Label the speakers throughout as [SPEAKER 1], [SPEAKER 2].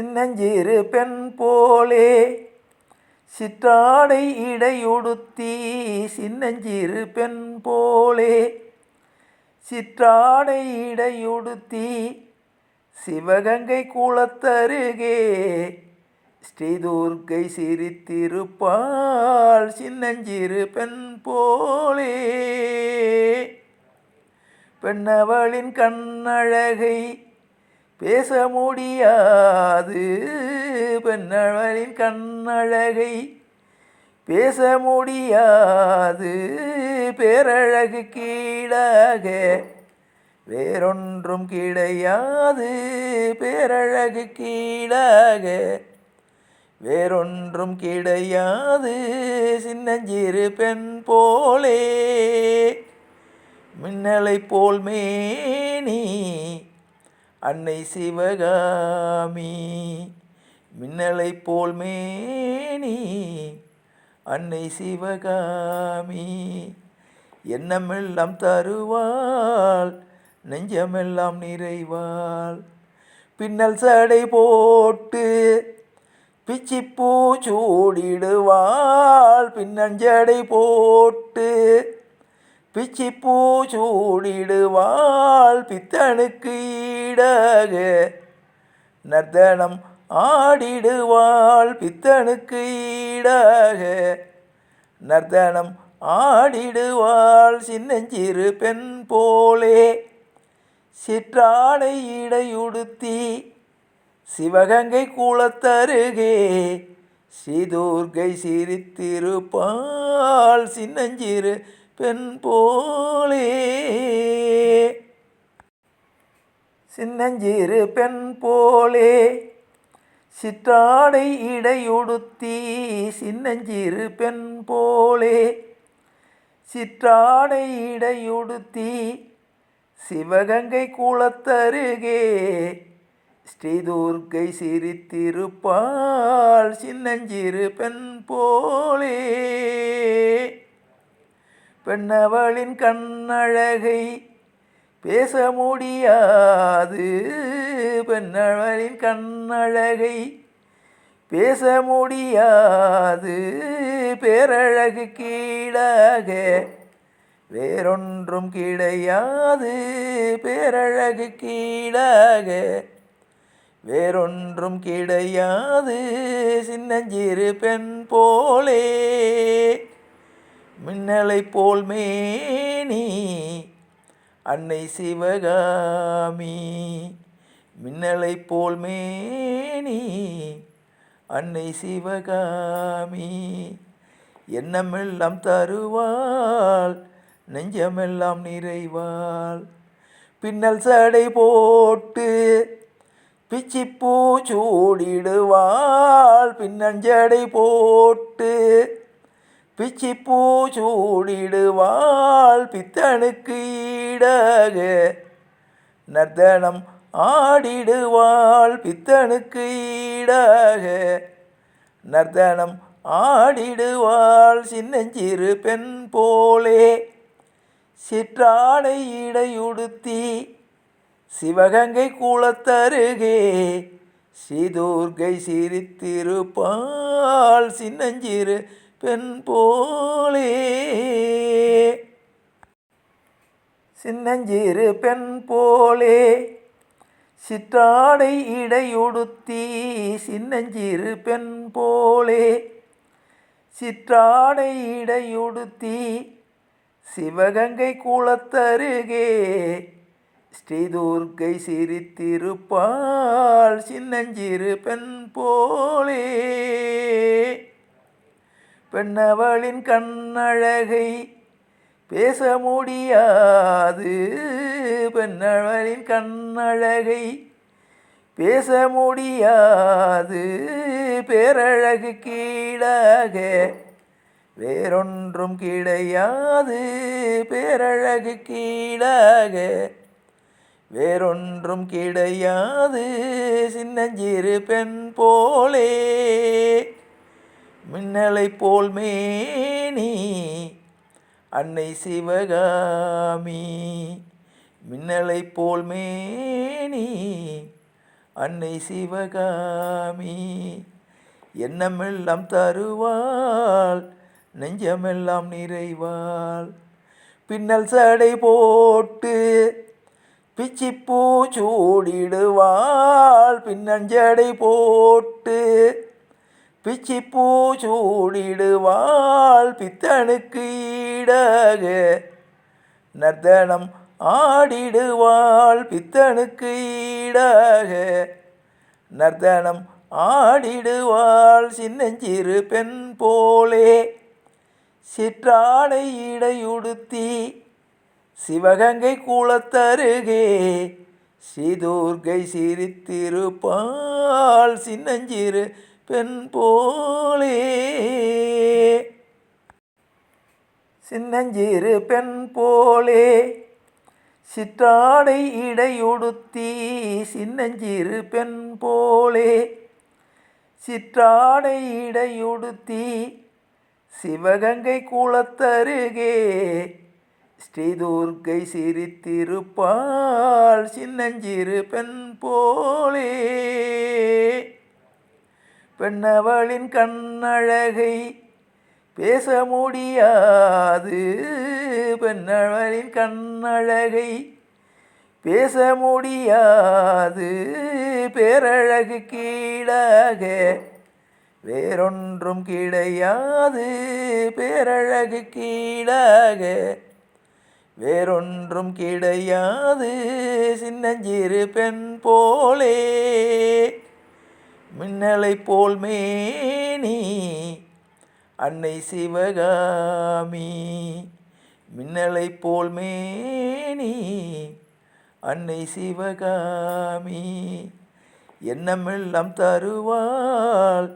[SPEAKER 1] சின்னஞ்சிறு பெண் போலே சிற்றாடை இடையுடுத்தி சின்னஞ்சிறு பெண் போலே சிற்றாடை இடையுடுத்தி சிவகங்கை குளத்தருகே ஸ்ரீதுர்க்கை சிரித்திருப்பாள் சின்னஞ்சிறு பெண் போலே. பெண்ணவளின் கண்ணழகை பேச முடியாது, பெண்ணவளின் கண்ணழகை பேச முடியாது, பேரழகு கீழாக வேறொன்றும் கிடையாது, பேரழகு கீழாக வேறொன்றும் கிடையாது, சின்னஞ்சிறு பெண் போலே. மின்னலை போல் மேனி அன்னை சிவகாமி, மின்னலை போல் மேனி அன்னை சிவகாமி, எண்ணமெல்லாம் தருவாள் நெஞ்சமெல்லாம் நிறைவாள், பின்னல் சடை போட்டு பிச்சிப்பூ சூடிடுவாள், பின்னஞ்சடை போட்டு பிச்சிப்பூ சூடிடுவாள், பித்தனுக்கு ஈடாக நர்த்தனம் ஆடிடுவாள், பித்தனுக்கு ஈடாக நர்த்தனம் ஆடிடுவாள், சின்னஞ்சிறு பெண் போலே. சிற்றாடை இடையுடுத்தி சிவகங்கை குளத்தருகே ஸ்ரீதுர்க்கை சிரித்திருப்பாள், சின்னஞ்சிறு பெண் போலே. சின்னஞ்சிறு பெண் போலே சிற்றாடை இடையுடுத்தி சின்னஞ்சிறு பெண் போலே சிற்றாடை இடையுடுத்தி சிவகங்கை குளத்தருகே ஸ்ரீதுர்க்கை சிரித்திருப்பாள், சின்னஞ்சிறு பெண் போலே. பெண்ணவளின் கண்ணழகை பேச முடியாது, பெண்ணவளின் கண்ணழகை பேச முடியாது, பேரழகு கீழாக வேறொன்றும் கிடையாது, பேரழகு கீழாக வேறொன்றும் கிடையாது, சின்னஞ்சிறு பெண் போலே. மின்னலை போல் மேனி அன்னை சிவகாமி, மின்னலை போல் மேனி அன்னை சிவகாமி, எண்ணமெல்லாம் தருவாள் நெஞ்சமெல்லாம் நிறைவாள், பின்னல் சடை போட்டு பிச்சிப்பூ சூடிடுவாள், பின்னஞ்சடை போட்டு பிச்சிப்பூ சூடிடுவாள், பித்தனுக்கு ஈடாக நர்த்தனம் ஆடிடுவாள், பித்தனுக்கு ஈடாக நர்த்தனம் ஆடிடுவாள், சின்னஞ்சிறு பெண் போலே. சிற்றாடை இடையுடுத்தி சிவகங்கை குளத்தருகே ஸ்ரீதுர்க்கை சிரித்திருப்பாள், சின்னஞ்சிறு பெண் போலே. சின்னஞ்சிறு பெண் போலே சிற்றாடை இடையுடுத்தி சின்னஞ்சிறு பெண் போலே சிற்றாடை இடையுடுத்தி சிவகங்கை குளத்தருகே ஸ்ரீதுர்க்கை சிரித்திருப்பாள், சின்னஞ்சிறு பெண் போலே. பெண்ணவளின் கண்ணழகை பேச முடியாது, பெண்ணவளின் கண்ணழகை பேச முடியாது, பேரழகு கீழாக வேறொன்றும் கிடையாது, பேரழகு கீழாக வேறொன்றும் கிடையாது, சின்னஞ்சிறு பெண் போலே. மின்னலை போல் மேனி அன்னை சிவகாமி, மின்னலை போல் மேனி அன்னை சிவகாமி. எண்ணமெல்லாம் தருவாள், நெஞ்சமெல்லாம் நிறைவாள். பின்னல் சடை போட்டு பிச்சிப்பூ சூடிடுவாள். பின்னஞ்சடை போட்டு பிச்சிப்பூ சூடிடுவாள். பித்தனுக்கு ஈடாக நர்த்தனம் ஆடிடுவாள். பித்தனுக்கு ஈடாக நர்த்தனம் ஆடிடுவாள். சின்னஞ்சிறு பெண் போலே சிற்றாடை இடையுடுத்தி சிவகங்கை குளத்தருகே ஸ்ரீதுர்க்கை சிரித்திருப்பாள். சின்னஞ்சிறு பெண் போலே. சின்னஞ்சிறு பெண் போலே சிற்றாடை இடையுடுத்தி. சின்னஞ்சிறு பெண் போலே சிற்றாடை இடையுடுத்தி சிவகங்கை குளத்தருகே ஸ்ரீதுர்க்கை சிரித்திருப்பாள். சின்னஞ்சிறு பெண் போலே. பெண்ணவளின் கண்ணழகை பேச முடியாது. பெண்ணவளின் கண்ணழகை பேச முடியாது. பேரழகு கீழாக வேறொன்றும் கிடையாது. பேரழகு கீழாக வேறொன்றும் கிடையாது. சின்னஞ்சிறு பெண் போலே. மின்னலை போல் மேனி அன்னை சிவகாமி. மின்னலை போல் மேனி அன்னை சிவகாமி. எண்ணமெல்லாம் தருவாள்,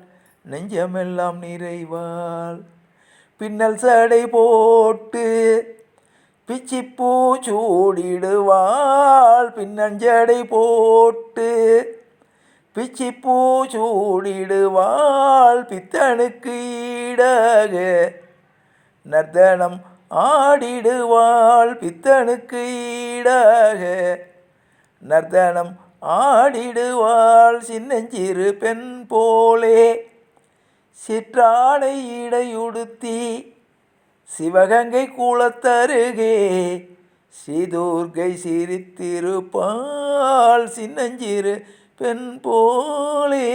[SPEAKER 1] நெஞ்சமெல்லாம் நிறைவாள். பின்னல் சடை போட்டு பிச்சிப்பூ சூடிடுவாள். பின்னஞ்சடை போட்டு பிச்சிப்பூ சூடிடுவாள். பித்தனுக்கு ஈடாக நர்த்தனம் ஆடிடுவாள். பித்தனுக்கு ஈடாக நர்த்தனம் ஆடிடுவாள். சின்னஞ்சிறு பெண் போலே சிற்றாடை இடையுடுத்தி சிவகங்கை குளத்தருகே ஸ்ரீதுர்க்கை சிரித்திருப்பாள். சின்னஞ்சிறு பெண் போலே.